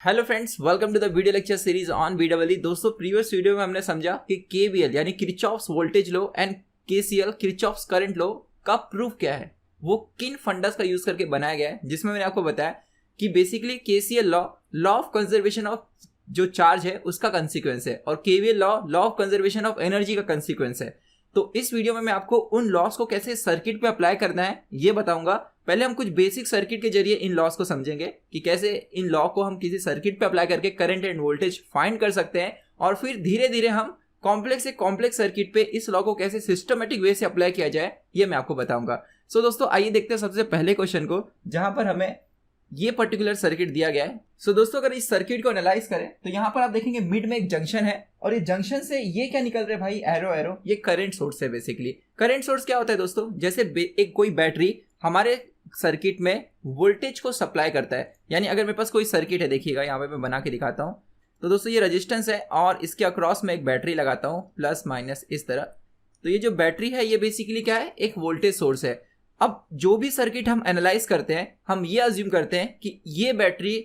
Hello friends, welcome to the video lecture series on BW. दोस्तों, previous video में हमने समझा कि केवीएल यानी Kirchhoff's voltage law and KCL Kirchhoff's current law का प्रूफ क्या है, वो किन फंडास का यूज करके बनाया गया है। जिसमें मैंने आपको बताया कि basically KCL law of conservation of जो चार्ज है उसका कंसिक्वेंस है और KVL law of conservation of energy का कंसिक्वेंस है। तो इस वीडियो में मैं आपको उन लॉस को कैसे सर्किट पे अप्लाई करना है ये बताऊंगा। पहले हम कुछ बेसिक सर्किट के जरिए इन लॉस को समझेंगे कि कैसे इन लॉ को हम किसी सर्किट पे अप्लाई करके करंट एंड वोल्टेज फाइंड कर सकते हैं, और फिर धीरे धीरे हम कॉम्प्लेक्स से कॉम्प्लेक्स सर्किट पे इस लॉ को कैसे सिस्टमेटिक वे से अप्लाई किया जाए ये मैं आपको बताऊंगा। सो दोस्तों, आइए देखते हैं सबसे पहले क्वेश्चन को, जहां पर हमें ये पर्टिकुलर सर्किट दिया गया है। सो दोस्तों, अगर इस सर्किट को एनालाइज करें तो यहाँ पर आप देखेंगे मिड में एक जंक्शन है, और ये जंक्शन से ये क्या निकल रहा है भाई, एरो, ये करंट सोर्स है। बेसिकली करंट सोर्स क्या होता है दोस्तों, जैसे एक कोई बैटरी हमारे सर्किट में वोल्टेज को सप्लाई करता है। यानी अगर मेरे पास कोई सर्किट है, देखिएगा यहाँ पे मैं बना के दिखाता हूँ। तो दोस्तों, ये रेजिस्टेंस है और इसके अक्रॉस में एक बैटरी लगाता हूँ, प्लस माइनस इस तरह। तो ये जो बैटरी है ये बेसिकली क्या है, एक वोल्टेज सोर्स है। अब जो भी सर्किट हम एनालाइज करते हैं, हम ये अज्यूम करते हैं कि ये बैटरी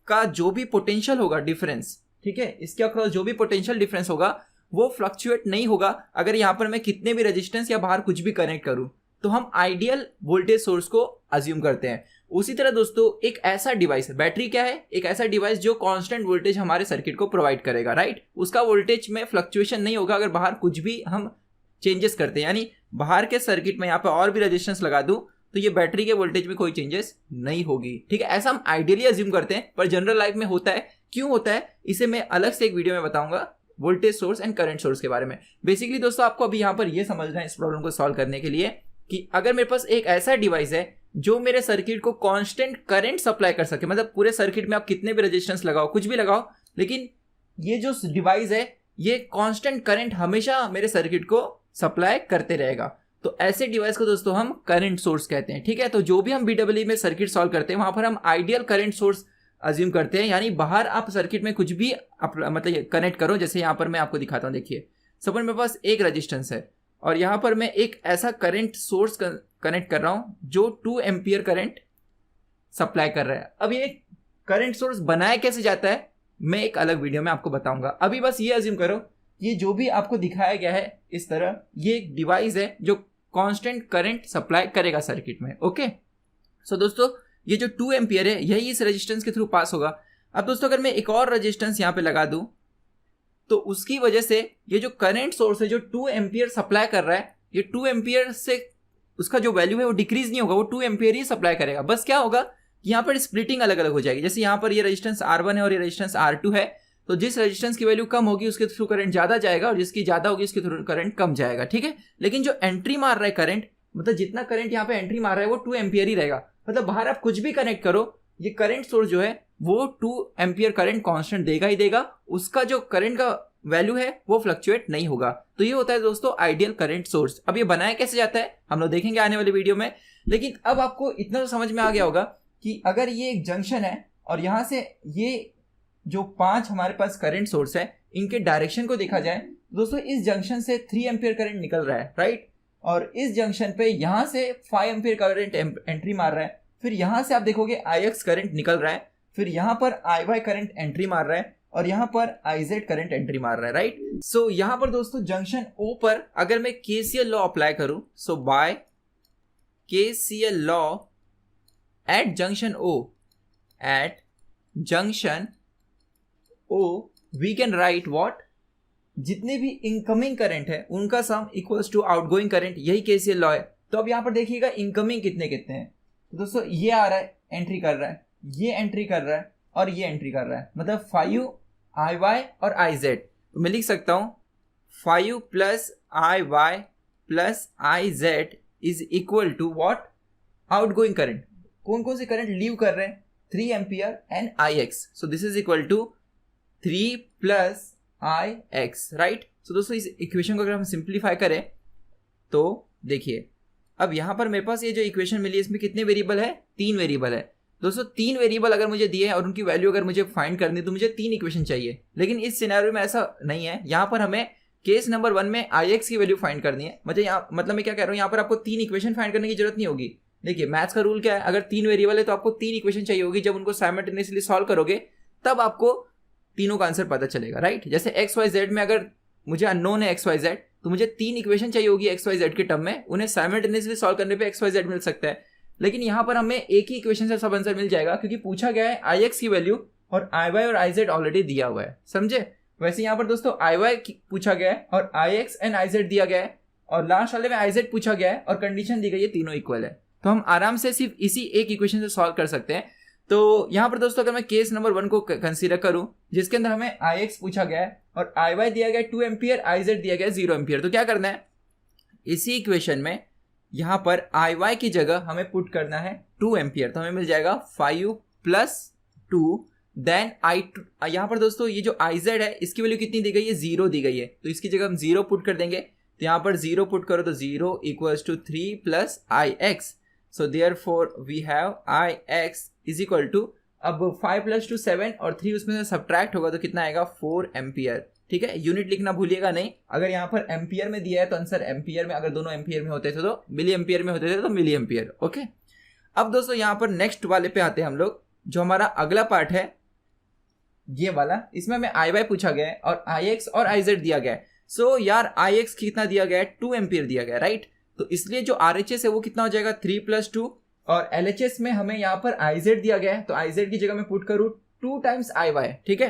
का जो भी पोटेंशियल होगा डिफरेंस, ठीक है, इसके अक्रॉस जो भी पोटेंशियल डिफरेंस होगा वो फ्लक्चुएट नहीं होगा अगर यहाँ पर मैं कितने भी रेजिस्टेंस या बाहर कुछ भी कनेक्ट करूं। तो हम आइडियल वोल्टेज सोर्स को अज्यूम करते हैं। उसी तरह दोस्तों, एक ऐसा डिवाइस है, बैटरी क्या है, एक ऐसा डिवाइस जो कांस्टेंट वोल्टेज हमारे सर्किट को प्रोवाइड करेगा, राइट। उसका वोल्टेज में फ्लक्चुएशन नहीं होगा अगर बाहर कुछ भी हम चेंजेस करते हैं। यानी बाहर के सर्किट में यहाँ पे और भी रेजिस्टेंस लगा दूं तो ये बैटरी के वोल्टेज में कोई चेंजेस नहीं होगी, ठीक है। ऐसा हम आइडियली अज्यूम करते हैं, पर जनरल लाइफ में होता है। क्यों होता है इसे मैं अलग से एक वीडियो में बताऊंगा, voltage source and current source के बारे में। बेसिकली दोस्तों, आपको अभी यहाँ पर ये समझना है इस प्रॉब्लम को सॉल्व करने के लिए कि अगर मेरे पास एक ऐसा डिवाइस है जो मेरे सर्किट को कांस्टेंट करंट सप्लाई कर सके, मतलब पूरे सर्किट में आप कितने भी रेजिस्टेंस लगाओ, कुछ भी लगाओ, लेकिन ये जो डिवाइस है ये कांस्टेंट करंट हमेशा मेरे सर्किट को सप्लाई करते रहेगा। तो ऐसे डिवाइस को दोस्तों हम करंट सोर्स कहते हैं, ठीक है। तो जो भी हम बीडब्ल्यू में सर्किट सॉल्व करते हैं वहां पर हम आइडियल करंट सोर्स अज्यूम करते हैं। यानी बाहर आप सर्किट में कुछ भी मतलब कनेक्ट करो, जैसे यहाँ पर मैं आपको दिखाता हूँ। देखिए, सपोज मेरे पास एक रेजिस्टेंस है और यहाँ पर मैं एक ऐसा करंट सोर्स कनेक्ट कर रहा हूँ जो 2 एम्पियर करंट सप्लाई कर रहा है। अब ये करंट सोर्स बनाया कैसे जाता है मैं एक अलग वीडियो में आपको बताऊंगा। अभी बस ये अज्यूम करो, ये जो भी आपको दिखाया गया है इस तरह, ये एक डिवाइस है जो कांस्टेंट करंट सप्लाई करेगा सर्किट में, ओके। सो दोस्तों, ये जो 2 एम्पियर है यही इस रेजिस्टेंस के थ्रू पास होगा। अब दोस्तों, अगर मैं एक और रेजिस्टेंस यहाँ पे लगा दूं तो उसकी वजह से ये जो करंट सोर्स है जो 2 एम्पियर सप्लाई कर रहा है, ये 2 एम्पियर से उसका जो वैल्यू है वो डिक्रीज नहीं होगा, वो 2 एम्पियर ही सप्लाई करेगा। बस क्या होगा, यहाँ पर स्प्लिटिंग अलग अलग हो जाएगी। जैसे यहाँ पर ये रेजिस्टेंस R1 है और ये रेजिस्टेंस R2 है, तो जिस रेजिस्टेंस की वैल्यू कम होगी उसके थ्रू करंट ज्यादा जाएगा और जिसकी ज्यादा होगी उसके थ्रू करंट कम जाएगा, ठीक है। लेकिन जो एंट्री मार रहा है करंट, मतलब जितना करंट यहाँ पे एंट्री मार रहा है वो 2 एम्पियर ही रहेगा। मतलब बाहर आप कुछ भी कनेक्ट करो, ये करंट सोर्स जो है वो 2 एम्पियर करंट कांस्टेंट देगा ही देगा, उसका जो करंट का वैल्यू है वो फ्लक्चुएट नहीं होगा। तो ये होता है दोस्तों आइडियल करंट सोर्स। अब ये बनाया कैसे जाता है हम लोग देखेंगे आने वाले वीडियो में। लेकिन अब आपको इतना तो समझ में आ गया होगा कि अगर ये एक जंक्शन है और यहाँ से ये जो 5 हमारे पास करंट सोर्स है, इनके डायरेक्शन को देखा जाए दोस्तों, इस जंक्शन से 3 एम्पियर करंट निकल रहा है, राइट। और इस जंक्शन पे यहाँ से 5 एम्पियर करंट एंट्री मार रहा है। फिर यहाँ से आप देखोगे IX करंट निकल रहा है, फिर यहाँ पर IY करंट एंट्री मार रहा है और यहाँ पर IZ करंट एंट्री मार रहा है, राइट। सो यहाँ पर दोस्तों जंक्शन O पर अगर मैं KCL लॉ अप्लाई करूं, so by KCL law at junction O we can write what, जितने भी इनकमिंग करंट है उनका sum equals to outgoing current, यही केसीएल लॉ है। तो अब यहाँ पर देखिएगा इनकमिंग कितने कितने हैं। तो दोस्तोit ये आ रहा है, एंट्री कर रहा है, ये एंट्री कर रहा है और ये एंट्री कर रहा है, मतलब 5 IY और IZ। तो मैं लिख सकता हूँ 5 plus IY plus IZ is equal to what, outgoing current. कौन कौन से करंट लीव कर रहे हैं, 3 ampere and IX। So this is equal to 3 plus IX, right. So दोस्तों, इस इक्वेशन को अगर हम सिंप्लीफाई करें तो देखिए, अब यहाँ पर मेरे पास ये जो इक्वेशन मिली इसमें कितने वेरिएबल है, 3 वेरिएबल है दोस्तों। 3 वेरिएबल अगर मुझे दिए हैं और उनकी वैल्यू अगर मुझे फाइंड करनी है तो मुझे 3 इक्वेशन चाहिए। लेकिन इस सिनेरियो में ऐसा नहीं है, यहाँ पर हमें केस नंबर 1 में IX की वैल्यू फाइंड करनी है। मतलब मैं क्या कह रहा हूँ, यहाँ पर आपको 3 इक्वेशन फाइंड करने की जरूरत नहीं होगी। देखिए, मैथ्स का रूल क्या है, अगर 3 वेरिएबल है तो आपको 3 इक्वेशन चाहिए होगी। जब उनको साइमल्टेनियसली सॉल्व करोगे तब आपको तीनों का आंसर पता चलेगा, राइट। जैसे एक्स वाई जेड में अगर मुझे अननोन है एक्स वाई जेड, तो मुझे 3 इक्वेशन चाहिए होगी एक्स वाई जेड के टर्म में, उन्हें साइमल्टेनियसली सॉल्व करने पे एक्स वाई जेड मिल सकता है। लेकिन यहाँ पर हमें एक ही इक्वेशन से सब आंसर मिल जाएगा, क्योंकि पूछा गया है आई एक्स की वैल्यू और आई वाई और आई जेड ऑलरेडी दिया हुआ है, समझे। वैसे यहाँ पर दोस्तों आई वाई पूछा गया है और आई एक्स एंड आई जेड दिया गया है, और लास्ट वाले में आई जेड पूछा गया है और कंडीशन दी गई है तीनों इक्वल है। तो हम आराम से सिर्फ इसी एक इक्वेशन से सॉल्व कर सकते हैं। तो यहाँ पर दोस्तों अगर मैं केस नंबर 1 को कंसीडर करूं, जिसके अंदर हमें आई एक्स पूछा गया है और आई वाई दिया गया है 2 एम्पियर, आई जेड दिया गया है 0 एम्पियर, तो क्या करना है, इसी इक्वेशन में यहाँ पर आई वाई की जगह हमें पुट करना है 2 एम्पियर, तो हमें मिल जाएगा 5 + 2 देन आई, यहाँ पर दोस्तों ये जो आई जेड है इसकी वैल्यू कितनी दी गई है, 0 दी गई है, तो इसकी जगह हम 0 पुट कर देंगे। तो यहाँ पर 0 पुट करो तो 0 = 3 + ix, so therefore we have ix is equal to, अब 5 + 2 7 और 3 उसमें से सब्ट्रैक्ट होगा तो कितना आएगा 4 एम्पियर, ठीक है। यूनिट लिखना भूलिएगा नहीं, अगर यहाँ पर एम्पियर में दिया है तो आंसर एम्पियर में, अगर दोनों एम्पियर में होते थे तो मिली एम्पियर में होते थे तो मिली एम्पियर, ओके। अब दोस्तों यहाँ पर नेक्स्ट वाले पे आते हैं हम लोग, जो हमारा अगला पार्ट है ये वाला, इसमें हमें आई वाई पूछा गया है और आई एक्स और आई जेड दिया गया है। सो यार आई एक्स कितना दिया गया है, 2 एम्पियर दिया गया है, राइट। तो इसलिए जो आर एच एस है वो कितना हो जाएगा 3 + 2, और एल एच एस में हमें यहाँ पर आई जेड दिया गया है, तो आई जेड की जगह मैं पुट करूँ 2 टाइम्स आई वाई, ठीक है।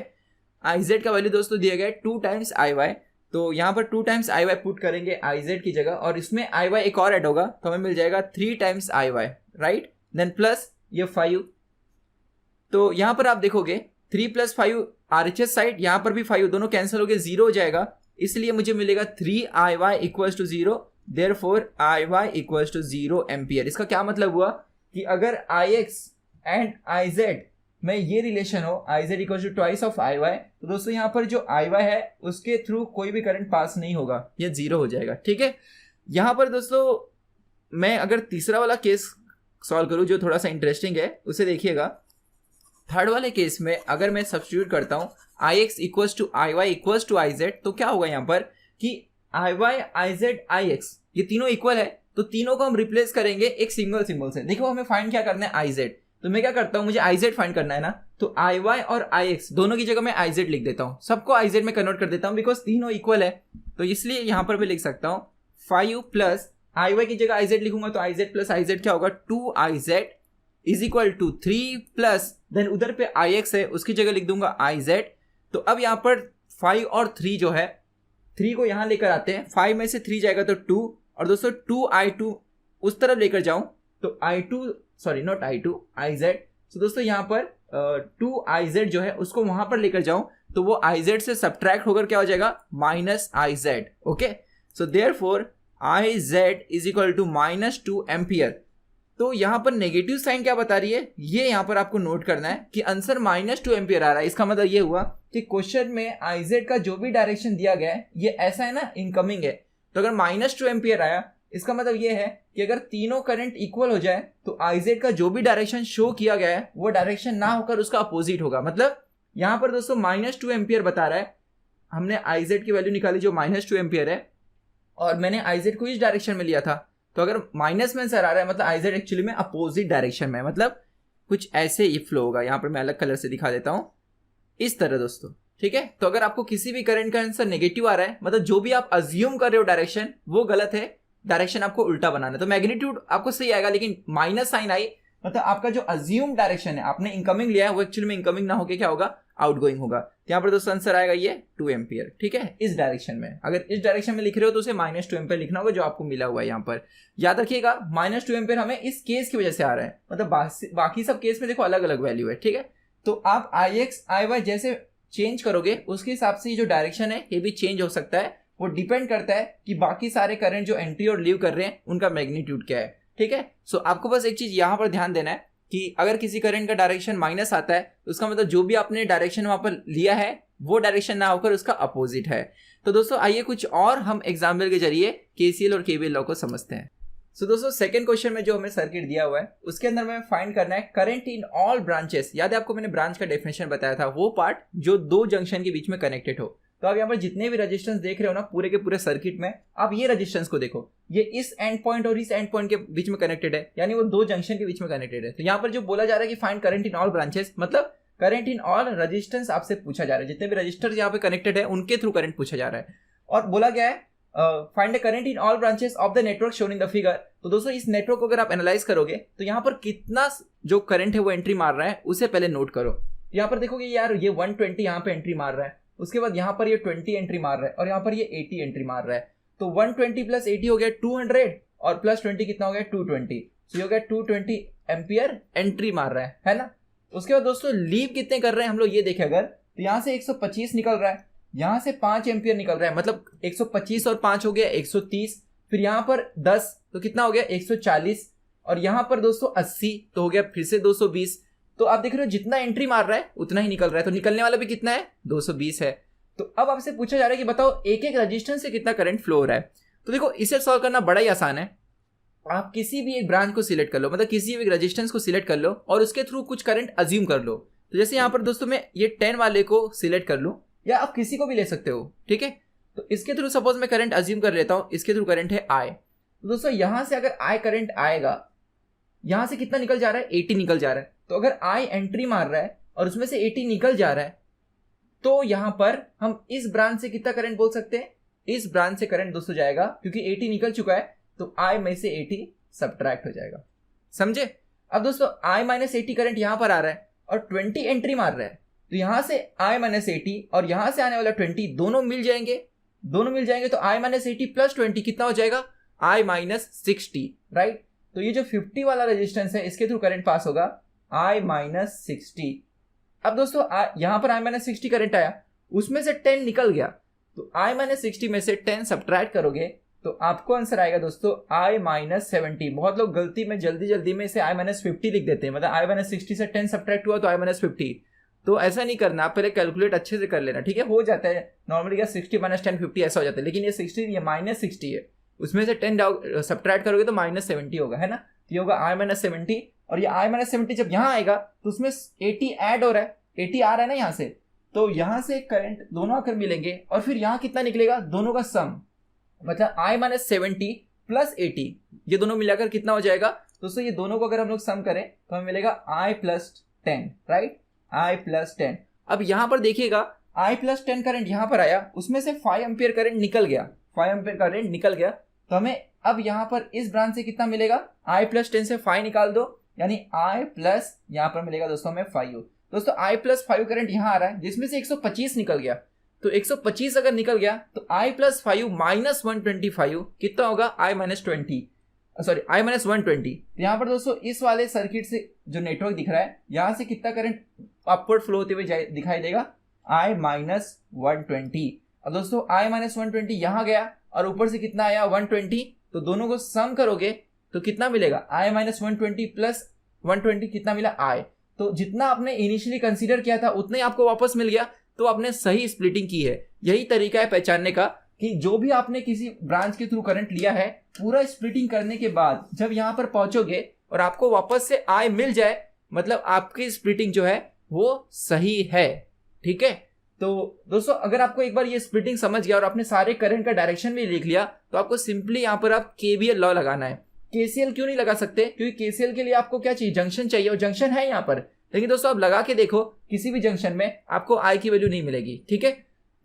आई जेड का वैल्यू दोस्तों दिया गया है 2 टाइम्स आई वाई, तो यहाँ पर 2 टाइम्स आई वाई पुट करेंगे आई जेड की जगह, और इसमें आई वाई एक और ऐड होगा तो हमें मिल जाएगा 3 times I Y, right. Then plus ये 5, तो यहाँ पर आप देखोगे 3 + 5 आर एच एस साइड, यहाँ पर भी 5, दोनों कैंसिल हो गए, 0 हो जाएगा, इसलिए मुझे मिलेगा 3IY = 0, देयरफॉर IY = 0 एम्पियर। इसका क्या मतलब हुआ कि अगर IX एंड IZ में ये रिलेशन हो, IZ = ट्वाइस ऑफ IY, तो दोस्तों यहाँ पर जो IY है उसके थ्रू कोई भी करंट पास नहीं होगा, ये 0 हो जाएगा, ठीक है। यहाँ पर दोस्तों मैं अगर तीसरा वाला केस सॉल्व करूँ जो थोड़ा सा इंटरेस्टिंग है, उसे देखिएगा। थर्ड वाले केस में अगर मैं सब्स्टिट्यूट करता हूँ IX = IY = IZ, तो क्या होगा यहाँ पर कि IY, IZ, IX ये तीनों इक्वल है, तो तीनों को हम रिप्लेस करेंगे एक सिंगल सिंबल से। देखो हमें फाइंड क्या करना है IZ, तो मैं क्या करता हूँ, मुझे IZ फाइंड करना है ना, तो IY और IX दोनों की जगह मैं IZ लिख देता हूँ, सबको IZ में कन्वर्ट कर देता हूँ, बिकॉज तीनों इक्वल है। तो इसलिए यहाँ पर मैं लिख सकता हूँ 5 + IY की जगह IZ लिखूंगा तो IZ + IZ क्या होगा 2IZ = 3 प्लस देन उधर पे IX है उसकी जगह लिख दूंगा IZ। तो अब यहाँ पर 5 और 3 जो है, 3 को यहाँ लेकर आते हैं, 5 में से 3 जाएगा तो 2, और दोस्तों 2I2 उस तरफ लेकर जाऊं तो IZ। तो दोस्तों यहाँ पर 2IZ जो है उसको वहां पर लेकर जाऊं तो वो IZ से सब्ट्रैक्ट होकर क्या हो जाएगा -IZ, okay. So therefore IZ = -2 ampere. तो यहाँ पर नेगेटिव साइन क्या बता रही है, ये यहाँ पर आपको नोट करना है कि आंसर -2 एम्पियर आ रहा है। इसका मतलब ये हुआ कि क्वेश्चन में IZ का जो भी डायरेक्शन दिया गया है ये ऐसा है ना, इनकमिंग है, तो अगर -2 एम्पियर आया इसका मतलब ये है कि अगर तीनों करंट इक्वल हो जाए तो IZ का जो भी डायरेक्शन शो किया गया है वो डायरेक्शन ना होकर उसका अपोजिट होगा। मतलब यहाँ पर दोस्तों -2 एम्पियर बता रहा है, हमने IZ की वैल्यू निकाली जो -2 एम्पियर है, और मैंने IZ को इस डायरेक्शन में लिया था, तो अगर माइनस में आंसर आ रहा है मतलब IZ एक्चुअली में अपोजिट डायरेक्शन में, मतलब कुछ ऐसे ही फ्लो होगा। यहाँ पर मैं अलग कलर से दिखा देता हूँ, इस तरह दोस्तों, ठीक है। तो अगर आपको किसी भी करंट का आंसर नेगेटिव आ रहा है, मतलब जो भी आप अज्यूम कर रहे हो डायरेक्शन वो गलत है, डायरेक्शन आपको उल्टा बनाना है। तो मैग्नीट्यूड आपको सही आएगा, लेकिन माइनस साइन आई मतलब आपका जो अज्यूम डायरेक्शन है, आपने इनकमिंग लिया है वो एक्चुअली में इनकमिंग ना होकर क्या होगा आउटगोइंग होगा। यहाँ पर दोस्तों आंसर आएगा ये 2 एम्पियर, ठीक है, इस डायरेक्शन में। अगर इस डायरेक्शन में लिख रहे हो तो उसे -2 एम्पियर लिखना होगा जो आपको मिला हुआ है। यहाँ पर याद रखिएगा -2 एम्पियर हमें इस केस की वजह से आ रहा है, मतलब बाकी सब केस में देखो अलग अलग वैल्यू है, ठीक है। तो आप IX IY जैसे चेंज करोगे उसके हिसाब से जो डायरेक्शन है ये भी चेंज हो सकता है, वो डिपेंड करता है कि बाकी सारे करंट जो एंट्री और लीव कर रहे हैं उनका मैग्नीट्यूड क्या है, ठीक है। सो आपको बस एक चीज यहाँ पर ध्यान देना है कि अगर किसी करंट का डायरेक्शन माइनस आता है तो उसका मतलब जो भी आपने डायरेक्शन वहां पर लिया है वो डायरेक्शन ना होकर उसका अपोजिट है। तो दोस्तों आइए कुछ और हम एग्जाम्पल के जरिए KCL और KVL लॉ को समझते हैं। सो दोस्तों सेकंड क्वेश्चन में जो हमें सर्किट दिया हुआ है उसके अंदर हमें फाइंड करना है करंट इन ऑल ब्रांचेस। याद है आपको मैंने ब्रांच का डेफिनेशन बताया था, वो पार्ट जो 2 जंक्शन के बीच में कनेक्टेड हो। तो आप यहाँ पर जितने भी रेजिस्टेंस देख रहे हो ना पूरे के पूरे सर्किट में, आप ये रेजिस्टेंस को देखो, ये इस एंड पॉइंट और इस एंड पॉइंट के बीच में कनेक्टेड है, यानी वो 2 जंक्शन के बीच में कनेक्टेड है। तो यहाँ पर जो बोला जा रहा है कि find current in all branches, मतलब करंट इन ऑल रजिस्टेंस आपसे पूछा जा रहा है, जितने भी रजिस्टर यहाँ पे कनेक्टेड है उनके थ्रू करंट पूछा जा रहा है। और बोला गया है find the current in all branches of the network shown in the figure. तो दोस्तों इस नेटवर्क को अगर आप एनालाइज करोगे तो यहाँ पर कितना जो करंट है वो एंट्री मार रहा है उसे पहले नोट करो। यहाँ पर देखोगे यार ये 120 यहाँ पे एंट्री मार रहा है, उसके बाद यहाँ पर ये 20 एंट्री मार रहा है और यहाँ पर ये 80 एंट्री मार रहा है। तो 120 प्लस 80 हो गया 200 और प्लस 20 कितना हो गया 220। तो ये हो गया 220 एम्पियर एंट्री मार रहा है ना। उसके बाद दोस्तों लीव कितने कर रहे हैं हम लोग ये देखें अगर, तो यहाँ से 125 निकल रहा है, यहाँ से 5 एम्पियर निकल रहा है, मतलब 125 और 5 हो गया 130, फिर यहाँ पर 10 तो कितना हो गया 140 और यहाँ पर दोस्तों 80 तो हो गया फिर से 220। तो आप देख रहे हो जितना एंट्री मार रहा है उतना ही निकल रहा है, तो निकलने वाला भी कितना है 220 है। तो अब आपसे पूछा जा रहा है कि बताओ एक एक रजिस्टेंस से कितना करंट फ्लो हो रहा है। तो देखो इसे सॉल्व करना बड़ा ही आसान है। आप किसी भी एक ब्रांच को सिलेक्ट कर लो, मतलब किसी भी एक रेजिस्टेंस को सिलेक्ट कर लो और उसके थ्रू कुछ करंट अज्यूम कर लो। तो जैसे यहाँ पर दोस्तों मैं ये 10 वाले को सिलेक्ट कर लूँ, या आप किसी को भी ले सकते हो, ठीक है। तो इसके थ्रू सपोज मैं करंट अज्यूम कर लेता हूँ, इसके थ्रू करंट है I। तो दोस्तों यहाँ से अगर I करंट आएगा, यहाँ से कितना निकल जा रहा है 80 निकल जा रहा है। तो अगर I एंट्री मार रहा है और उसमें से 80 निकल जा रहा है, तो यहाँ पर हम इस ब्रांच से कितना करंट बोल सकते हैं, इस ब्रांच से करंट दोस्तों जाएगा, क्योंकि 80 निकल चुका है तो I में से 80 सब्ट्रैक्ट हो जाएगा, समझे। अब दोस्तों I माइनस 80 करंट यहाँ पर आ रहा है और 20 एंट्री मार रहा है, तो यहाँ से I माइनस 80 और यहाँ से आने वाला 20 दोनों मिल जाएंगे, तो I माइनस 80 प्लस 20 कितना हो जाएगा I माइनस 60, राइट। तो ये जो 50 वाला रेजिस्टेंस है इसके थ्रू करंट पास होगा I माइनस 60। अब दोस्तों यहाँ पर I माइनस 60 करंट आया, उसमें से 10 निकल गया, तो I माइनस 60 में से 10 सब्ट्रैक्ट करोगे तो आपको आंसर आएगा दोस्तों I माइनस 70। बहुत लोग गलती में जल्दी में से I माइनस 50 लिख देते हैं, मतलब I माइनस 60 से 10 सब्ट्रैक्ट हुआ तो I माइनस 50। तो ऐसा नहीं करना, आप पहले कैलकुलेट अच्छे से कर लेना, ठीक है। हो जाता है नॉर्मली क्या 60 माइनस 10 50 ऐसा हो जाता है, लेकिन ये 60 ये माइनस 60 है, उसमें से 10 सब्ट्रैक्ट करोगे तो माइनस 70 होगा, है ना। तो ये होगा I माइनस 70 और ये I माइनस 70 जब यहाँ आएगा तो उसमें 80 ऐड हो रहा है, 80 आ रहा है ना यहाँ से, तो यहाँ से करंट दोनों आकर मिलेंगे और फिर यहाँ कितना निकलेगा दोनों का सम, मतलब I माइनस 70 प्लस 80 ये दोनों मिलाकर कितना हो जाएगा दोस्तों। ये दोनों को अगर हम लोग सम करें तो हमें मिलेगा I plus 10, right, I plus 10। अब यहाँ पर देखिएगा I प्लस 10 करंट यहाँ पर आया, उसमें से 5 एम्पियर करंट निकल गया, 5 एम्पियर करंट निकल गया, तो हमें अब यहाँ पर इस ब्रांच से कितना मिलेगा I प्लस 10 से 5 निकाल दो, यानी I प्लस यहाँ पर मिलेगा दोस्तों हमें 5। दोस्तों I प्लस 5 करंट यहाँ आ रहा है जिसमें से 125 निकल गया, तो 125 अगर निकल गया तो I प्लस 5 माइनस 125 कितना होगा I minus 20, sorry I minus 120। यहाँ पर दोस्तों इस वाले सर्किट से जो नेटवर्क दिख रहा है यहाँ से कितना करंट अपवर्ड फ्लो होते हुए दिखाई देगा I माइनस 120। अब दोस्तों I माइनस 120 यहाँ गया और ऊपर से कितना आया 120, तो दोनों को सम करोगे तो कितना मिलेगा I माइनस 120 प्लस 120 कितना मिला I। तो जितना आपने इनिशियली कंसीडर किया था उतना ही आपको वापस मिल गया, तो आपने सही स्प्लिटिंग की है। यही तरीका है पहचानने का कि जो भी आपने किसी ब्रांच के थ्रू करंट लिया है, पूरा स्प्लिटिंग करने के बाद जब यहाँ पर पहुंचोगे और आपको वापस से I मिल जाए, मतलब आपकी स्प्लिटिंग जो है वो सही है, ठीक है। तो दोस्तों अगर आपको एक बार ये स्प्लिटिंग समझ गया और आपने सारे करंट का डायरेक्शन भी लिख लिया, तो आपको सिंपली यहाँ पर आप KVL लॉ लगाना है। KCL क्यों नहीं लगा सकते, क्योंकि KCL के लिए आपको क्या चाहिए, जंक्शन चाहिए, और जंक्शन है यहाँ पर, लेकिन दोस्तों आप लगा के देखो किसी भी जंक्शन में आपको I की वैल्यू नहीं मिलेगी, ठीक है।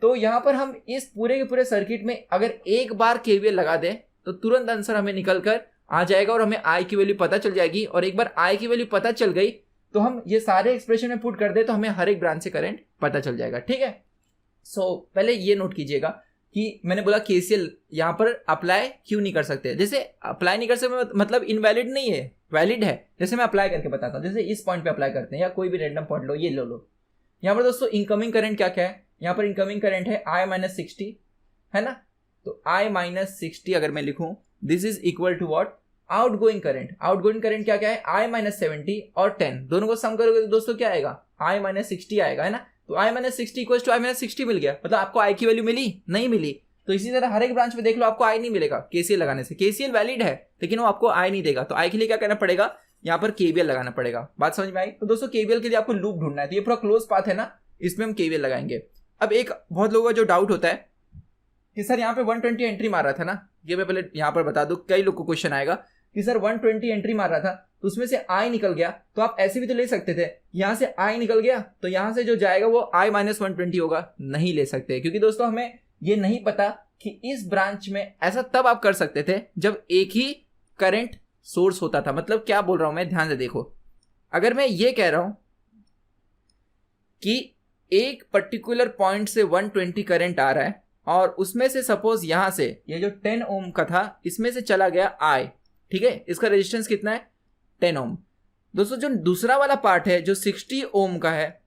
तो यहाँ पर हम इस पूरे के पूरे सर्किट में अगर एक बार KVL लगा दें तो तुरंत आंसर हमें निकल कर आ जाएगा और हमें I की वैल्यू पता चल जाएगी। और एक बार I की वैल्यू पता चल गई तो हम ये सारे एक्सप्रेशन में पुट कर दे तो हमें हर एक ब्रांच से करंट पता चल जाएगा, ठीक है। सो पहले ये नोट कीजिएगा कि मैंने बोला KCL यहाँ पर अप्लाई क्यों नहीं कर सकते। जैसे अप्लाई नहीं कर सकते मतलब इनवैलिड नहीं है, वैलिड है। जैसे मैं अप्लाई करके बताता हूँ, जैसे इस पॉइंट पे अप्लाई करते हैं या कोई भी रैंडम पॉइंट लो, ये लो। यहाँ पर दोस्तों इनकमिंग करंट क्या क्या है, यहाँ पर इनकमिंग करंट है I माइनस 60, है ना। तो I माइनस 60 अगर मैं लिखूं, this is equal to what, outgoing current. Outgoing current क्या क्या है I माइनस 70 और 10, दोनों को सम करोगे तो दोस्तों क्या आएगा I माइनस 60 आएगा, है ना। तो I minus 60 equal to I minus 60 मिल गया, मतलब आपको I की वैल्यू मिली नहीं मिली। तो इसी तरह हर एक ब्रांच में देख लो आपको I नहीं मिलेगा KCL लगाने से। KCL वैलिड है लेकिन वो आपको I नहीं देगा, तो I के लिए क्या करना पड़ेगा, यहाँ पर KVL लगाना पड़ेगा। बात समझ में आई। तो दोस्तों KVL के लिए आपको लूप ढूंढना है, तो ये पूरा क्लोज पाथ है ना, इसमें हम KVL लगाएंगे। अब एक बहुत लोगों का जो डाउट होता है कि सर यहाँ पे 120 एंट्री मार रहा था ना, ये मैं पहले यहाँ पर बता दूं, कई लोग को क्वेश्चन आएगा कि सर 120 एंट्री मार रहा था तो उसमें से I निकल गया, तो आप ऐसे भी तो ले सकते थे, यहाँ से I निकल गया तो यहाँ से जो जाएगा वो I माइनस 120 होगा। नहीं ले सकते, क्योंकि दोस्तों हमें ये नहीं पता कि इस ब्रांच में ऐसा तब आप कर सकते थे जब एक ही करंट सोर्स होता था। मतलब क्या बोल रहा हूं मैं, ध्यान से देखो। अगर मैं ये कह रहा हूं कि एक पर्टिकुलर पॉइंट से 120 करंट आ रहा है और उसमें से सपोज यहां से ये जो 10 ओम का था इसमें से चला गया I, ठीक है, इसका रेजिस्टेंस कितना है 10 ओम। दोस्तों जो दूसरा वाला पार्ट है जो 60 ओम का है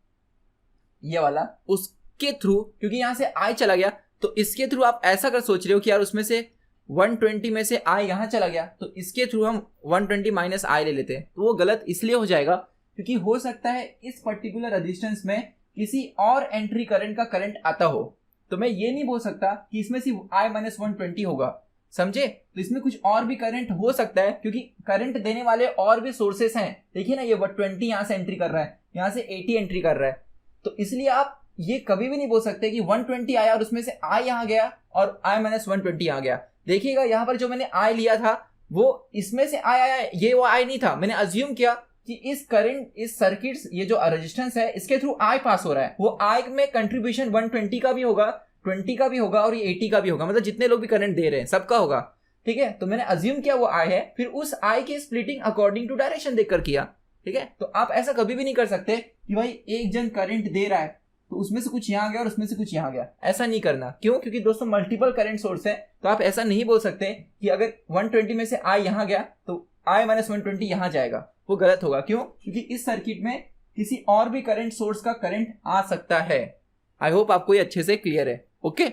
ये वाला, उसके थ्रू क्योंकि यहां से I चला गया तो इसके थ्रू आप ऐसा कर सोच रहे हो कि यार उसमें से 120 में से I यहां चला गया तो इसके थ्रू हम 120 माइनस I ले लेते हैं। तो वो गलत इसलिए हो जाएगा क्योंकि हो सकता है इस पर्टिकुलर रेजिस्टेंस में किसी और एंट्री करंट का करंट आता हो, तो मैं ये नहीं बोल सकता कि इसमें सिर्फ I माइनस 120 होगा, समझे। तो इसमें कुछ और भी करंट हो सकता है क्योंकि करंट देने वाले और भी सोर्सेस हैं। देखिए ना, ये 120 यहां से एंट्री कर रहा है, यहां से 80 एंट्री कर रहा है, तो इसलिए आप ये कभी भी नहीं बोल सकते कि 120 आया और उसमें से I यहां गया और I माइनस 120 आ गया। देखिएगा यहाँ पर जो मैंने I लिया था वो इसमें से I आया, ये वो I नहीं था। मैंने अज्यूम किया कि इस करंट, इस सर्किट, ये जो रेजिस्टेंस है इसके थ्रू I पास हो रहा है, वो I में कंट्रीब्यूशन 120 का भी होगा, 20 का भी होगा और ये 80 का भी होगा, मतलब जितने लोग भी करंट दे रहे हैं सबका होगा, ठीक है। तो मैंने अज्यूम किया वो I है, फिर उस I की स्प्लिटिंग अकॉर्डिंग टू डायरेक्शन देखकर किया, ठीक है। तो आप ऐसा कभी भी नहीं कर सकते कि भाई एक जन करंट दे रहा है तो उसमें से कुछ यहां गया और उसमें से कुछ यहां गया, ऐसा नहीं करना। क्यों? क्योंकि दोस्तों मल्टीपल करंट सोर्स है, तो आप ऐसा नहीं बोल सकते कि अगर 120 में से I यहां गया तो I माइनस 120 यहां जाएगा, वो गलत होगा। क्यों? क्योंकि इस सर्किट में किसी और भी करंट सोर्स का करंट आ सकता है। आई होप आपको ये अच्छे से क्लियर है, ओके।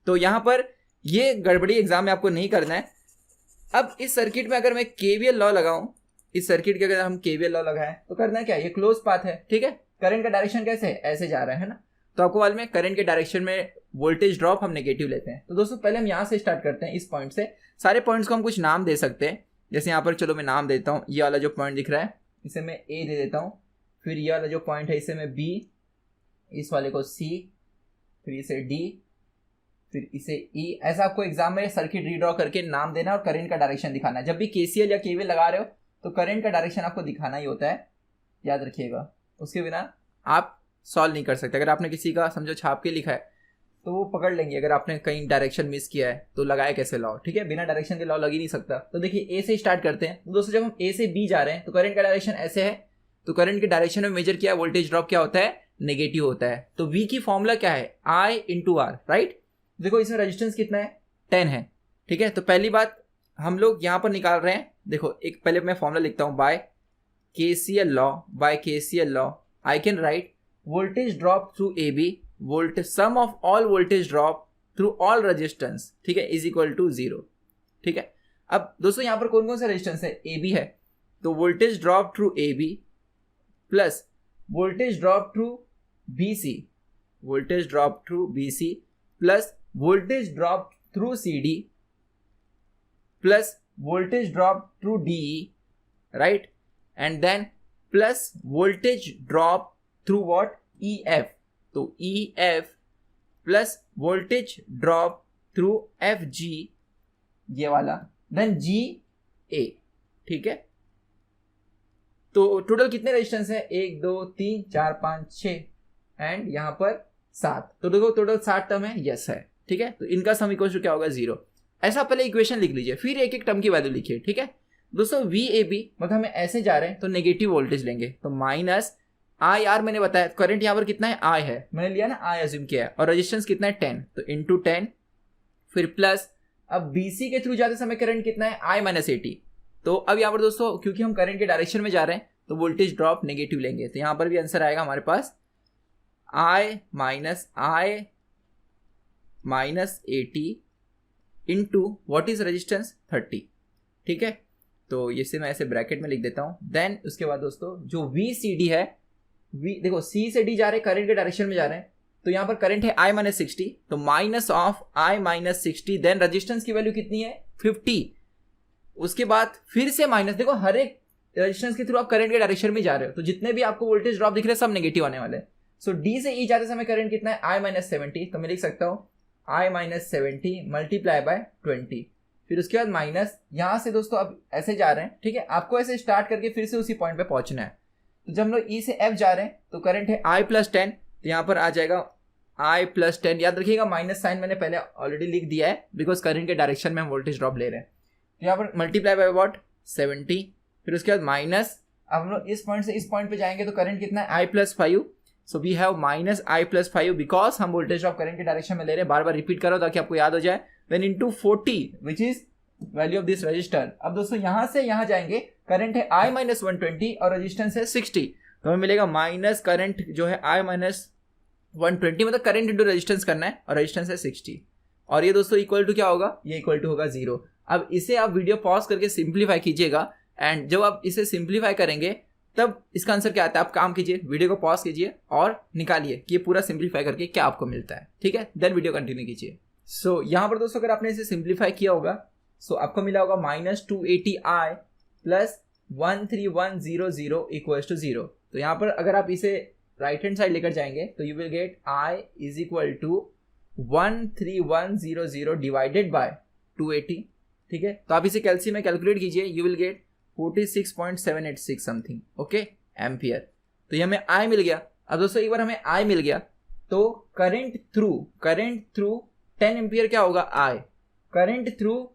तो यहां पर ये गड़बड़ी एग्जाम में आपको नहीं करना है। अब इस सर्किट में अगर मैं केवीएल लॉ लगाऊं, इस सर्किट के अगर हम केवीएल लॉ लगाएं तो करना क्या, ये क्लोज पाथ है, ठीक है। करंट का डायरेक्शन कैसे है, ऐसे जा रहा है ना, तो आपको मालूम है करंट के डायरेक्शन में वोल्टेज ड्रॉप हम नेगेटिव लेते हैं। तो दोस्तों पहले हम यहाँ से स्टार्ट करते हैं, इस पॉइंट से। सारे पॉइंट्स को हम कुछ नाम दे सकते हैं, जैसे यहाँ पर चलो मैं नाम देता हूँ, ये वाला जो पॉइंट दिख रहा है इसे मैं ए दे देता हूँ, फिर ये वाला जो पॉइंट है इसे मैं बी, इस वाले को सी, फिर इसे डी, फिर इसे ई। ऐसा आपको एग्जाम में सर्किट रीड्रॉ करके नाम देना और करंट का डायरेक्शन दिखाना है। जब भी केसीएल या केवीएल लगा रहे हो तो करंट का डायरेक्शन आपको दिखाना ही होता है, याद रखिएगा, उसके बिना आप सॉल्व नहीं कर सकते। अगर आपने किसी का समझो छाप के लिखा है तो वो पकड़ लेंगे, अगर आपने कहीं डायरेक्शन मिस किया है तो लगाए कैसे लॉ, ठीक है, बिना डायरेक्शन के लॉ लग ही नहीं सकता। तो देखिए ए से स्टार्ट करते हैं। तो दोस्तों जब हम ए से बी जा रहे हैं तो करंट का डायरेक्शन ऐसे है, तो करंट के डायरेक्शन में मेजर किया वोल्टेज ड्रॉप क्या होता है, नेगेटिव होता है। तो वी की फॉर्मूला क्या है, I इंटू आर, राइट। देखो इसमें रेजिस्टेंस कितना है, 10 है, ठीक है। तो पहली बात हम लोग यहाँ पर निकाल रहे हैं, देखो एक पहले मैं फॉर्मूला लिखता हूँ, by KCL law I can write voltage drop through AB, sum of all voltage drop through all resistance, ठीक है, इज इक्वल टू 0, ठीक है। अब दोस्तों यहाँ पर कौन कौन सा रेजिस्टेंस है, AB है, तो voltage drop through AB plus voltage drop through BC plus voltage drop through CD plus voltage drop through DE, right, and then plus voltage drop through what, EF, तो EF plus voltage drop through FG, ये वाला, then GA, ठीक है। तो total कितने resistance है, 1 2 3 4 5 6 and यहाँ पर 7, तो देखो टोटल 7 टर्म है, यस है, ठीक है। तो इनका सम इक्वल टू क्या होगा, 0। ऐसा पहले इक्वेशन लिख लीजिए, फिर एक एक टर्म की वैल्यू लिखिए, ठीक है। दोस्तों VAB मतलब हमें ऐसे जा रहे हैं तो नेगेटिव वोल्टेज लेंगे, तो माइनस IR मैंने बताया, करंट यहाँ पर कितना है, I है, मैंने लिया ना, I अज्यूम किया है, और रेजिस्टेंस कितना है 10, तो इंटू 10, फिर प्लस अब BC के थ्रू जाते समय करंट कितना है, I माइनस 80। तो अब यहाँ पर दोस्तों क्योंकि हम करंट के डायरेक्शन में जा रहे हैं तो वोल्टेज ड्रॉप नेगेटिव लेंगे, तो यहाँ पर भी आंसर आएगा हमारे पास I minus 80 into what is resistance 30, ठीक है। तो इसे मैं ऐसे ब्रैकेट में लिख देता हूँ। देन उसके बाद दोस्तों जो VCD है, देखो C से D जा रहे हैं, करंट के डायरेक्शन में जा रहे हैं, तो यहाँ पर करंट है I माइनस 60, तो minus of I minus 60, then resistance की वैल्यू कितनी है 50, उसके बाद फिर से माइनस, देखो हर एक रेजिस्टेंस के थ्रू आप करंट के डायरेक्शन में जा रहे हो, तो जितने भी आपको वोल्टेज ड्रॉप दिख रहे हैं सब नेगेटिव आने वाले हैं। सो D से E जाते समय करंट कितना है, I माइनस 70, तो मैं लिख सकता हूँ I माइनस 70 मल्टीप्लाई बाय 20, फिर उसके बाद माइनस, यहाँ से दोस्तों अब ऐसे जा रहे हैं, ठीक है, आपको ऐसे स्टार्ट करके फिर से उसी पॉइंट पे पहुंचना है। तो जब हम लोग ई से एफ जा रहे हैं तो करंट है I + 10, तो यहाँ पर आ जाएगा I + 10, याद रखिएगा माइनस साइन मैंने पहले ऑलरेडी लिख दिया है बिकॉज करंट के डायरेक्शन में हम वोल्टेज ड्रॉप ले रहे हैं। तो यहाँ पर मल्टीप्लाई बाय व्हाट 70, फिर उसके बाद माइनस, अब हम लोग इस पॉइंट से इस पॉइंट पे जाएंगे तो करंट कितना है I + 5, so we have -I + 5 because हम वोल्टेज ड्रॉप करंट के डायरेक्शन में ले रहे हैं। बार बार रिपीट करो ताकि आपको याद हो जाए। Then into 40 which is value of this resistor. अब दोस्तों यहाँ से यहाँ जाएंगे, करंट है I - 120 और रेजिस्टेंस है 60, तो हमें मिलेगा माइनस करंट जो है I - 120, मतलब करंट इंटू रेजिस्टेंस करना है और रेजिस्टेंस है 60, और ये दोस्तों इक्वल टू क्या होगा, ये इक्वल टू होगा 0। अब इसे आप वीडियो पॉज करके सिंप्लीफाई कीजिएगा, एंड जब आप इसे सिंप्लीफाई करेंगे तब इसका आंसर क्या आता है, आप काम कीजिए, वीडियो को पॉज कीजिए और निकालिए कि ये पूरा सिंप्लीफाई करके क्या आपको मिलता है, ठीक है, देन वीडियो कंटिन्यू कीजिए। सो यहाँ पर दोस्तों अगर आपने इसे सिंप्लीफाई किया होगा सो आपको मिला होगा -280I + 13100 = 0। तो यहाँ पर अगर आप इसे राइट हैंड साइड लेकर जाएंगे तो you will get I = 13100 divided by 280, ठीक है। तो आप इसे कैलसी में कैलकुलेट कीजिए, you will get 46.786 something, okay, ampere. तो ये हमें I मिल गया। अब दोस्तों एक बार हमें I मिल गया तो करंट थ्रू 10 एम्पियर क्या होगा I, करंट थ्रू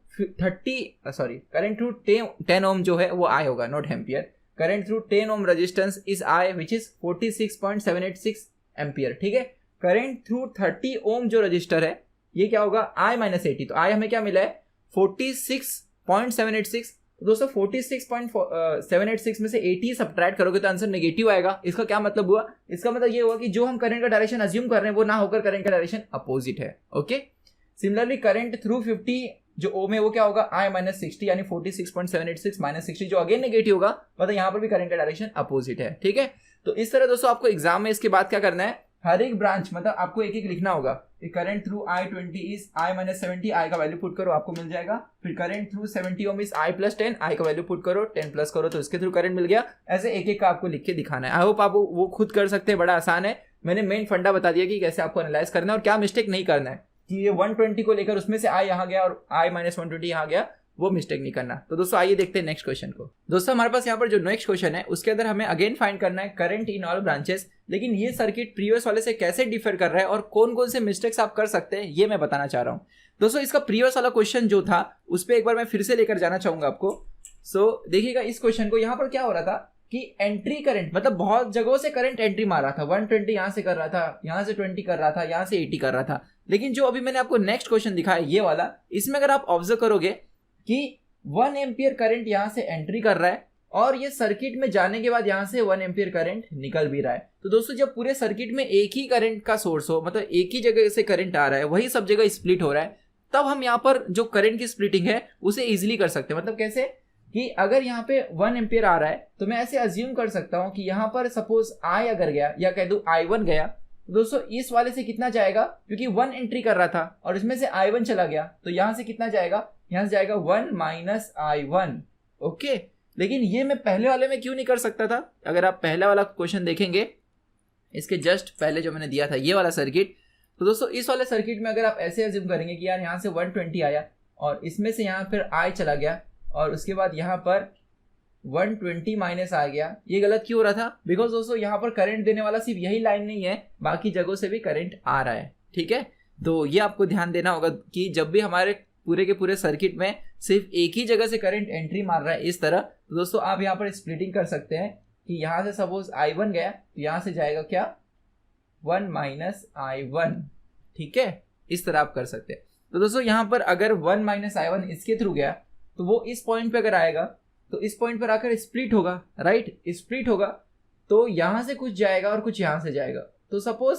10 ओम जो है वो I होगा, not ampere. Current through 10 ohm resistance is I which is 46.786 ampere, ठीक है। करंट थ्रू 30 ओम जो रजिस्टर है ये क्या होगा I - 80, तो I हमें क्या मिला है 46.786। तो दोस्तों 46.786 में से 80 सब्ट्रैक्ट करोगे तो आंसर नेगेटिव आएगा। इसका क्या मतलब हुआ, इसका मतलब ये हुआ कि जो हम करंट का डायरेक्शन अज्यूम कर रहे हैं वो ना होकर करंट का डायरेक्शन अपोजिट है, ओके। सिमिलरली करंट थ्रू 50 जो ओम है वो क्या होगा I - 60, यानी 46.786 - 60 जो अगेन नेगेटिव होगा, मतलब यहाँ पर भी करंट का डायरेक्शन अपोजिट है, ठीक है। तो इस तरह दोस्तों आपको एग्जाम में इसके बाद क्या करना है, हर एक ब्रांच मतलब आपको एक एक लिखना होगा। Current through I20 is I - 70, I का वैल्यू पुट करो आपको मिल जाएगा। फिर current through 70 ohm is I + 10, I का वैल्यू पुट करो, 10 प्लस करो तो इसके थ्रू करंट मिल गया। ऐसे एक एक का आपको लिख के दिखाना है। आई होप आप वो खुद कर सकते हैं, बड़ा आसान है। मैंने मेन फंडा बता दिया कि कैसे आपको एनालाइज करना है और क्या मिस्टेक नहीं करना है कि ये 120 को लेकर उसमें से I यहाँ गया और I - 120 यहाँ गया, वो मिस्टेक नहीं करना। तो दोस्तों आइए देखते हैं नेक्स्ट क्वेश्चन को। दोस्तों हमारे पास यहाँ पर जो नेक्स्ट क्वेश्चन है उसके अंदर हमें अगेन फाइंड करना है करंट इन ऑल ब्रांचेस, लेकिन ये सर्किट प्रीवियस वाले से कैसे डिफर कर रहा है और कौन कौन से मिस्टेक्स आप कर सकते हैं ये मैं बताना चाह रहा हूँ। दोस्तों इसका प्रीवियस वाला क्वेश्चन जो था उस पर एक बार मैं फिर से लेकर जाना चाहूंगा आपको। सो देखिएगा इस क्वेश्चन को, यहाँ पर क्या हो रहा था कि एंट्री करंट मतलब बहुत जगहों से करंट एंट्री मार रहा था, 120 यहाँ से कर रहा था, यहाँ से 20 कर रहा था, यहाँ से 80 कर रहा था। लेकिन जो अभी मैंने आपको नेक्स्ट क्वेश्चन दिखाया ये वाला, इसमें अगर आप ऑब्जर्व करोगे कि 1 एम्पियर करंट यहाँ से एंट्री कर रहा है और ये सर्किट में जाने के बाद यहाँ से 1 एम्पियर करंट निकल भी रहा है। तो दोस्तों जब पूरे सर्किट में एक ही करंट का सोर्स हो, मतलब एक ही जगह से करंट आ रहा है, वही सब जगह स्प्लिट हो रहा है, तब हम यहाँ पर जो करंट की स्प्लिटिंग है उसे इजिली कर सकते हैं। मतलब कैसे कि अगर यहाँ पे 1 एम्पियर आ रहा है तो मैं ऐसे अज्यूम कर सकता हूँ कि यहाँ पर सपोज I अगर गया या कह दूं I1 गया, तो दोस्तों इस वाले से कितना जाएगा, क्योंकि 1 एंट्री कर रहा था और इसमें से I1 चला गया तो यहाँ से कितना जाएगा, यहाँ से जाएगा 1 - I1, ओके। लेकिन ये मैं पहले वाले में क्यों नहीं कर सकता था? अगर आप पहला वाला क्वेश्चन देखेंगे, इसके जस्ट पहले जो मैंने दिया था ये वाला सर्किट, तो दोस्तों इस वाले सर्किट में अगर आप ऐसे अज्यूम करेंगे कि यार यहाँ से 120 आया और इसमें से यहाँ फिर I चला गया और उसके बाद यहाँ पर 120 माइनस आ गया, ये गलत क्यों हो रहा था? बिकॉज दोस्तों यहाँ पर करंट देने वाला सिर्फ यही लाइन नहीं है, बाकी जगहों से भी करंट आ रहा है, ठीक है। तो ये आपको ध्यान देना होगा कि जब भी हमारे पूरे के पूरे सर्किट में सिर्फ एक ही जगह से करंट एंट्री मार रहा है इस तरह, तो दोस्तों आप यहाँ पर स्प्लिटिंग कर सकते हैं कि यहाँ से सपोज I1 गया तो यहाँ से जाएगा क्या 1 - I1, ठीक है, इस तरह आप कर सकते हैं। तो दोस्तों यहाँ पर अगर 1 - I1 इसके थ्रू गया तो वो इस पॉइंट पे अगर आएगा तो इस पॉइंट पर आकर स्प्लिट होगा, राइट, स्प्लिट होगा तो यहाँ से कुछ जाएगा और कुछ यहाँ से जाएगा। तो सपोज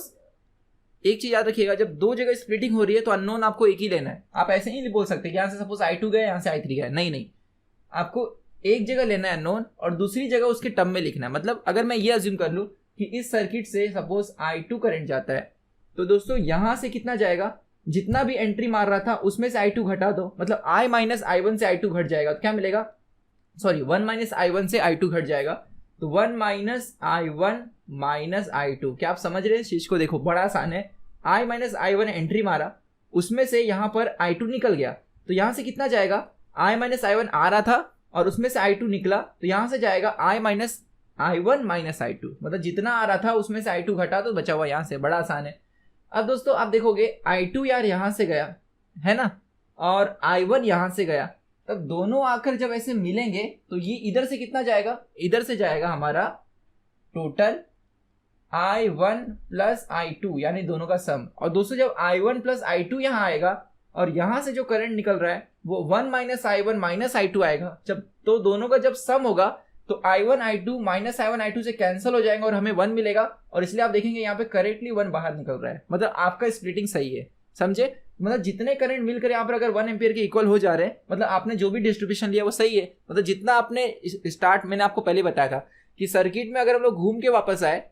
एक चीज याद रखिएगा, जब दो जगह स्प्लिटिंग हो रही है तो अननोन आपको एक ही लेना है। आप ऐसे ही नहीं बोल सकते कि यहाँ से सपोज I2 गया यहाँ से I3 गया, नहीं, आपको एक जगह लेना है अननोन और दूसरी जगह उसके टर्म में लिखना है। मतलब अगर मैं ये अज्यूम कर लूँ कि इस सर्किट से सपोज I2 करंट जाता है तो दोस्तों यहाँ से कितना जाएगा, जितना भी एंट्री मार रहा था उसमें से I2 घटा दो, मतलब I - I1 से I2 घट जाएगा तो क्या मिलेगा, सॉरी 1 - I1 से I2 घट जाएगा, तो 1 - I1 - I2। क्या आप समझ रहे हैं इस चीज को? देखो बड़ा आसान है। I - I1 एंट्री मारा, उसमें से यहाँ पर I2 निकल गया तो यहाँ से कितना जाएगा, i माइनस आई वन आ रहा था और उसमें से i2 निकला, तो यहाँ से जाएगा i minus I one minus I two, मतलब जितना आ रहा था उसमें से i2 घटा तो बचा हुआ यहाँ से, बड़ा आसान है। अब दोस्तों आप देखोगे i2 यार यहाँ से गया है ना, और i1 यहाँ से गया, तब दोनों आकर जब ऐसे मिलेंगे तो ये इधर से कितना जाएगा, इधर से जाएगा हमारा टोटल i1 प्लस i2 यानी दोनों का सम। और दोस्तों जब i1 प्लस i2 यहाँ आएगा और यहाँ से जो करंट निकल रहा है वो 1 माइनस i1 माइनस i2 आएगा, जब तो दोनों का जब सम होगा तो i1 i2 minus i1 i2 से कैंसिल हो जाएंगे और हमें 1 मिलेगा, और इसलिए आप देखेंगे यहाँ पे करेक्टली 1 बाहर निकल रहा है, मतलब आपका स्प्लिटिंग सही है, समझे। मतलब जितने करंट मिलकर यहाँ पर अगर 1 एम्पियर के इक्वल हो जा रहे हैं, मतलब आपने जो भी डिस्ट्रीब्यूशन लिया वो सही है। मतलब जितना आपने स्टार्ट, मैंने आपको पहले बताया था कि सर्किट में अगर हम लोग घूम के वापस आए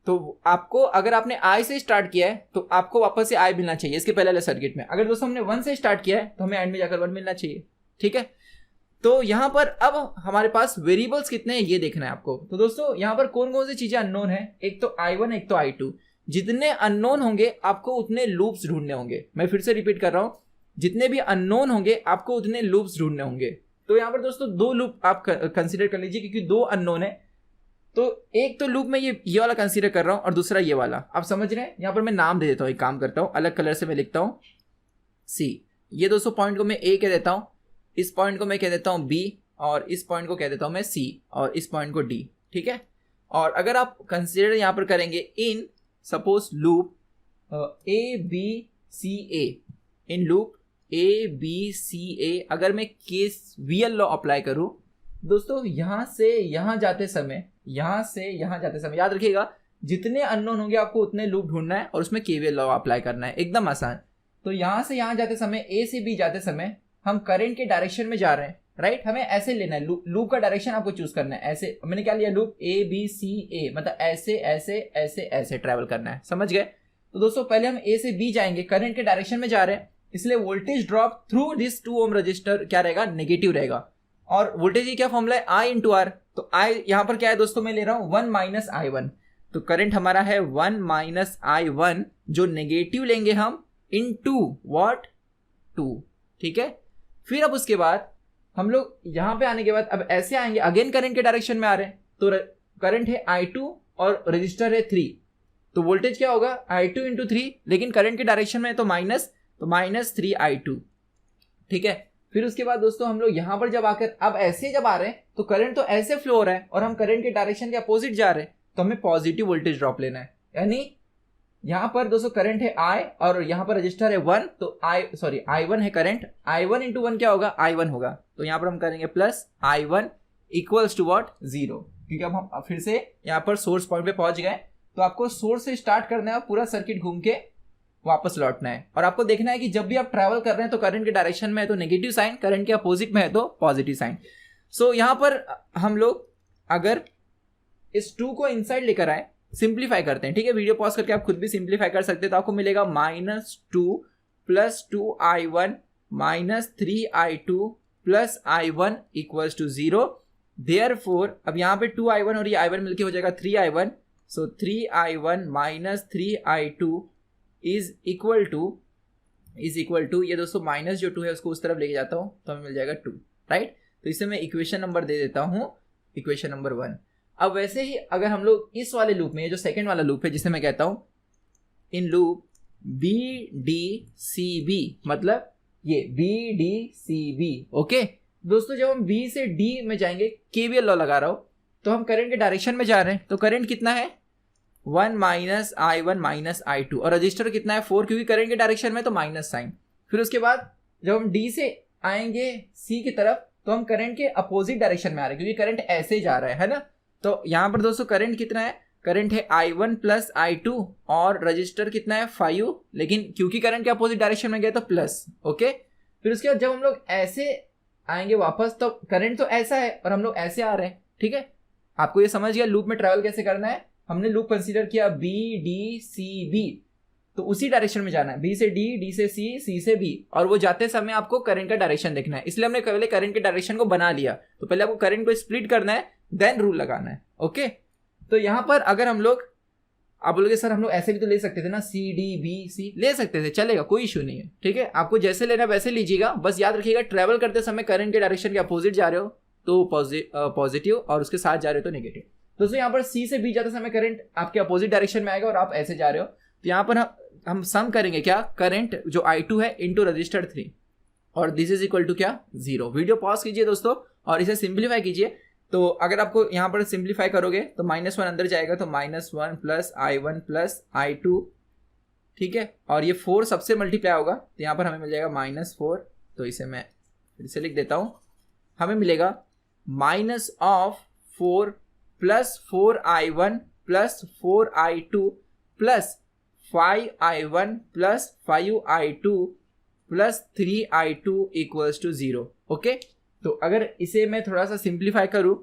तो आपको, अगर आपने आई से स्टार्ट किया है तो आपको वापस से आई मिलना चाहिए इसके पहले वाले सर्किट में। अगर दोस्तों हमने 1 से स्टार्ट किया है तो हमें एंड में जाकर 1 मिलना चाहिए, ठीक है। तो यहाँ पर अब हमारे पास वेरिएबल्स कितने हैं ये देखना है आपको। तो दोस्तों यहाँ पर कौन कौन सी चीजें अननोन है, एक तो i1 एक तो i2। जितने अननोन होंगे आपको उतने लूप्स ढूंढने होंगे। मैं फिर से रिपीट कर रहा हूँ, जितने भी अननोन होंगे आपको उतने लूप्स ढूंढने होंगे। तो यहाँ पर दोस्तों 2 लूप आप कंसीडर कर लीजिए, क्योंकि 2 अननोन है। तो एक तो लूप में ये वाला कंसीडर कर रहा हूँ और दूसरा ये वाला, आप समझ रहे हैं। यहाँ पर मैं नाम दे देता हूँ, एक काम करता हूँ, अलग कलर से मैं लिखता हूँ C। ये दोस्तों पॉइंट को मैं A कह देता हूँ, इस पॉइंट को मैं कह देता हूँ B, और इस पॉइंट को कह देता हूँ मैं C, और इस पॉइंट को D, ठीक है। और अगर आप कंसीडर यहाँ पर करेंगे in suppose loop ABCA, in loop ABCA अगर मैं KVL लॉ अप्लाई करूँ दोस्तों, यहाँ से यहाँ जाते समय, यहाँ से यहाँ जाते समय याद रखिएगा जितने अननोन होंगे आपको उतने लूप ढूंढना है और उसमें KVL लॉ अप्लाई करना है, एकदम आसान। तो यहाँ से यहाँ जाते समय, A से B जाते समय हम करंट के डायरेक्शन में जा रहे हैं, राइट। हमें ऐसे लेना है, लूप का डायरेक्शन आपको चूज करना है। ऐसे मैंने क्या लिया, लूप ABCA, मतलब ऐसे ऐसे ऐसे ऐसे ट्रेवल करना है, समझ गए। तो दोस्तों पहले हम A से B जाएंगे, करंट के डायरेक्शन में जा रहे हैं, इसलिए voltage drop through this 2 ohm resistor क्या रहेगा, नेगेटिव रहेगा। और वोल्टेज की क्या फॉर्मूला है, I इंटू आर। तो I यहाँ पर क्या है दोस्तों, मैं ले रहा हूँ 1 माइनस I1, तो करंट हमारा है 1 माइनस I1, जो नेगेटिव लेंगे हम इनटू व्हाट 2, ठीक है। फिर अब उसके बाद हम लोग यहाँ पे आने के बाद अब ऐसे आएंगे, अगेन करंट के डायरेक्शन में आ रहे हैं, तो करंट है I2 और रजिस्टर है 3, तो वोल्टेज क्या होगा I2 इंटू 3, लेकिन करंट के डायरेक्शन में है तो माइनस 3 I2, ठीक है। फिर उसके बाद दोस्तों हम लोग यहाँ पर जब आकर अब ऐसे जब आ रहे हैं तो करंट तो ऐसे फ्लो हो रहा है और हम करंट के डायरेक्शन के अपोजिट जा रहे हैं, तो हमें पॉजिटिव वोल्टेज ड्रॉप लेना है। यानी यहाँ पर दोस्तों करंट है I और यहाँ पर रजिस्टर है 1, तो I1 है करंट, I1 इंटू 1 क्या होगा, I1 होगा। तो यहाँ पर हम करेंगे plus I1 equals to what 0, क्योंकि अब हम फिर से यहाँ पर सोर्स पॉइंट पे पहुंच गए। तो आपको सोर्स से स्टार्ट करना है, पूरा सर्किट घूम के वापस लौटना है, और आपको देखना है कि जब भी आप ट्रैवल कर रहे हैं तो करंट के डायरेक्शन में है तो नेगेटिव साइन, करंट के अपोजिट में है तो पॉजिटिव साइन। सो यहाँ पर हम लोग अगर इस 2 को इनसाइड लेकर आए, सिंप्लीफाई करते हैं, ठीक है। वीडियो पॉज करके आप खुद भी सिंप्लीफाई कर सकते हैं, तो आपको मिलेगा -2 plus 2I1 minus 3I2 plus I1 equals to 0। Therefore अब यहाँ पे 2I1 और ये I1 मिलके हो जाएगा 3I1, so 3I1 minus 3I2 is equal to ये दोस्तों माइनस जो 2 है उसको उस तरफ लेके जाता हूँ तो हमें मिल जाएगा 2, राइट। तो इसे मैं इक्वेशन नंबर दे देता हूँ, इक्वेशन नंबर 1। अब वैसे ही अगर हम लोग इस वाले लूप में, ये जो सेकंड वाला लूप है जिसे मैं कहता हूँ इन लूप BDCB, मतलब ये BDCB, ओके दोस्तों। जब हम B से D में जाएंगे, KVL लॉ लगा रहा हूँ, तो हम करंट के डायरेक्शन में जा रहे हैं, तो करंट कितना है 1 माइनस I1 माइनस I2, और रजिस्टर कितना है 4, क्योंकि करंट के डायरेक्शन में तो माइनस साइन। फिर उसके बाद जब हम D से आएंगे C की तरफ तो हम करंट के अपोजिट डायरेक्शन में आ रहे हैं, क्योंकि करंट ऐसे जा रहा है ना। तो यहाँ पर दोस्तों करंट कितना है, करंट है I1 प्लस I2 और रजिस्टर कितना है 5, लेकिन क्योंकि करंट के अपोजिट डायरेक्शन में गया तो प्लस, ओके। फिर उसके बाद जब हम लोग ऐसे आएंगे वापस तो करंट तो ऐसा है और हम लोग ऐसे आ रहे हैं, ठीक है। आपको ये समझ गया लूप में ट्रैवल कैसे करना है। हमने लूप कंसीडर किया BDCB, तो उसी डायरेक्शन में जाना है, B से D, D से C, C से B, और वो जाते समय आपको करंट का डायरेक्शन देखना है। इसलिए हमने पहले करंट के डायरेक्शन को बना लिया, तो पहले आपको करंट को स्प्लिट करना है, देन रूल लगाना है, ओके। तो यहाँ पर अगर हम लोग आप बोलोगे सर हम लोग ऐसे भी तो ले सकते थे ना, सी डी बी सी ले सकते थे, चलेगा, कोई इशू नहीं है, ठीक है। आपको जैसे लेना वैसे लीजिएगा, बस याद रखिएगा ट्रैवल करते समय करंट के डायरेक्शन के अपोजिट जा रहे हो तो पॉजिटिव और उसके साथ जा रहे हो तो नेगेटिव। दोस्तों यहाँ पर सी से बी जाते समय करंट आपके अपोजिट डायरेक्शन में आएगा और आप ऐसे जा रहे हो, तो यहाँ पर हम सम करेंगे क्या, करंट जो I2 है इंटू रजिस्टर 3 और दिस इज इक्वल टू क्या 0। वीडियो पॉज कीजिए दोस्तों और इसे सिंप्लीफाई कीजिए। तो अगर आपको यहाँ पर सिंप्लीफाई करोगे तो -1 अंदर जाएगा तो -1 प्लस I1 प्लस I2, ठीक है, और ये 4 सबसे मल्टीप्लाई होगा तो यहाँ पर हमें मिल जाएगा -4। तो इसे मैं फिर से लिख देता हूँ, हमें मिलेगा -4 plus 4I1 plus 4I2 plus 5I1 plus 5I2 plus 3I2 equals to 0। Okay, तो अगर इसे मैं थोड़ा सा सिंप्लीफाई करूं,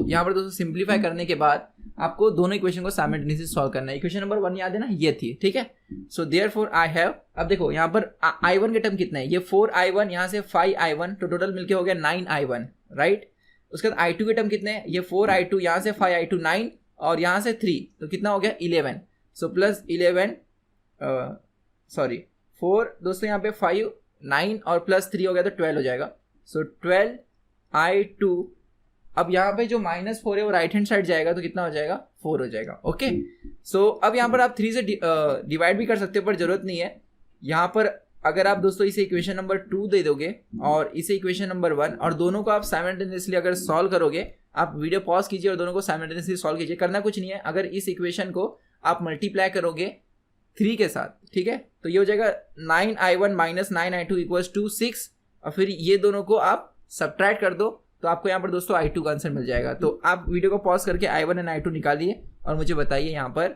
यहाँ पर दोस्तों सिंप्लीफाई करने के बाद आपको दोनों इक्वेशन को साइमल्टेनियसली सॉल्व करना है। इक्वेशन नंबर 1 याद है ना, ये थी, ठीक है। सो देयरफॉर आई हैव, अब देखो यहाँ पर I1 के टर्म कितना है, ये 4I1 यहाँ से 5I1 तो टोटल मिलके हो गया 9I1, राइट। उसके बाद I2 के टर्म कितने हैं, ये 4I2 यहाँ से 5I2 9 और यहाँ से 3 तो कितना हो गया 11। सो प्लस 11 सॉरी 4 दोस्तों यहाँ पे 5 9 और प्लस 3 हो गया तो 12 हो जाएगा। सो 12I2, अब यहाँ पे जो -4 है वो राइट हैंड साइड जाएगा तो कितना हो जाएगा 4 हो जाएगा। ओके, सो अब यहाँ पर आप 3 से डिवाइड भी कर सकते हो पर जरूरत नहीं है। यहाँ पर अगर आप दोस्तों इसे इक्वेशन नंबर 2 दे दोगे और इसे इक्वेशन नंबर 1 और दोनों को आप साइमल्टेनियसली अगर सॉल्व करोगे, आप वीडियो पॉज कीजिए और दोनों को साइमल्टेनियसली सॉल्व कीजिए, करना कुछ नहीं है। अगर इस इक्वेशन को आप मल्टीप्लाई करोगे 3 के साथ, ठीक है, तो ये हो जाएगा 9I1 minus 9I2 equals to 6 और फिर ये दोनों को आप सब्ट्रैक्ट कर दो तो आपको यहाँ पर दोस्तों I2 का आंसर मिल जाएगा। तो आप वीडियो को पॉज करके I1 एंड I2 निकालिए और मुझे बताइए यहाँ पर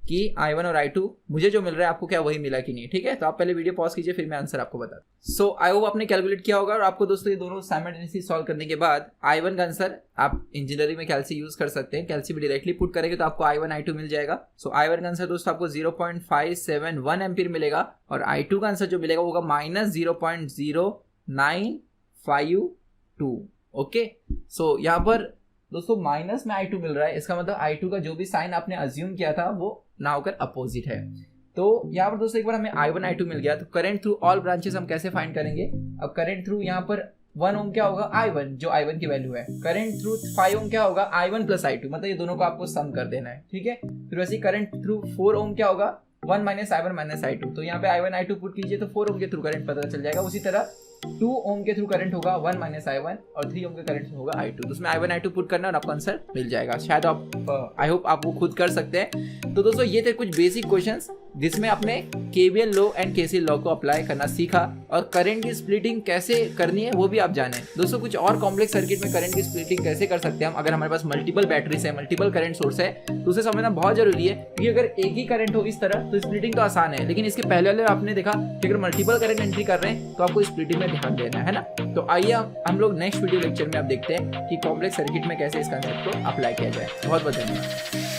कि I1 और I2 मुझे जो मिल रहा है आपको क्या वही मिला कि नहीं, ठीक है। तो आप पहले वीडियो पॉज कीजिए फिर मैं आंसर आपको बता दूं। सो आई होप आपने कैलकुलेट किया होगा और आपको दोस्तों ये दोनों साइमल्टेनियसली सॉल्व करने के बाद I1 का आंसर आप इंजीनियरिंग में कैल्सी यूज कर सकते हैं, कैल्सी भी डायरेक्टली पुट करेंगे तो आपको I1 I2 मिल जाएगा। सो I1 का आंसर दोस्तों आपको 0.571 एम्पीयर मिलेगा और I2 का आंसर जो मिलेगा होगा -0.0952। ओके, सो यहाँ पर दोस्तों माइनस में I2 मिल रहा है, इसका मतलब I2 का जो भी साइन आपने अज्यूम किया था वो ना होकर अपोजिट है। तो यहाँ पर दोस्तों एक बार हमें I1 I2 मिल गया तो करंट थ्रू ऑल ब्रांचेस हम कैसे फाइंड करेंगे। अब करंट थ्रू यहाँ पर 1 ओम क्या होगा I1 जो I1 की वैल्यू है, करंट थ्रू 5 ओम क्या होगा I1 प्लस I2, मतलब ये दोनों को आपको सम कर देना है, ठीक है। फिर वैसे ही करंट थ्रू 4 ओम क्या होगा 1 माइनस I1 माइनस I2, तो यहाँ पे I1 I2 पुट कीजिए तो 4 ओम के थ्रू करंट पता चल जाएगा। उसी तरह 2 ओम के थ्रू करंट होगा 1 माइनस I1 और 3 ओम के करंट होगा I2, तो उसमें I1 I2 पुट करना और आपको आंसर मिल जाएगा। शायद आप आई होप आप वो खुद कर सकते हैं। तो दोस्तों ये थे कुछ बेसिक क्वेश्चंस जिसमें आपने KVL law and KCL law को अप्लाई करना सीखा और करंट की स्प्लिटिंग कैसे करनी है वो भी आप जाने। दोस्तों कुछ और कॉम्प्लेक्स सर्किट में करंट की स्प्लिटिंग कैसे कर सकते हैं हम, अगर हमारे पास मल्टीपल बैटरीज है, मल्टीपल करंट सोर्स है, तो उसे समझना बहुत जरूरी है कि अगर एक ही करंट हो इस तरह तो स्प्लिटिंग तो आसान है, लेकिन इसके पहले वाले आपने देखा कि अगर मल्टीपल करंट एंट्री कर रहे हैं तो आपको स्प्लिटिंग में ध्यान देना है ना। तो आइए हम लोग नेक्स्ट वीडियो लेक्चर में आप देखते हैं कि कॉम्प्लेक्स सर्किट में कैसे इस कंसेप्ट को अप्लाई किया जाए। बहुत बहुत धन्यवाद।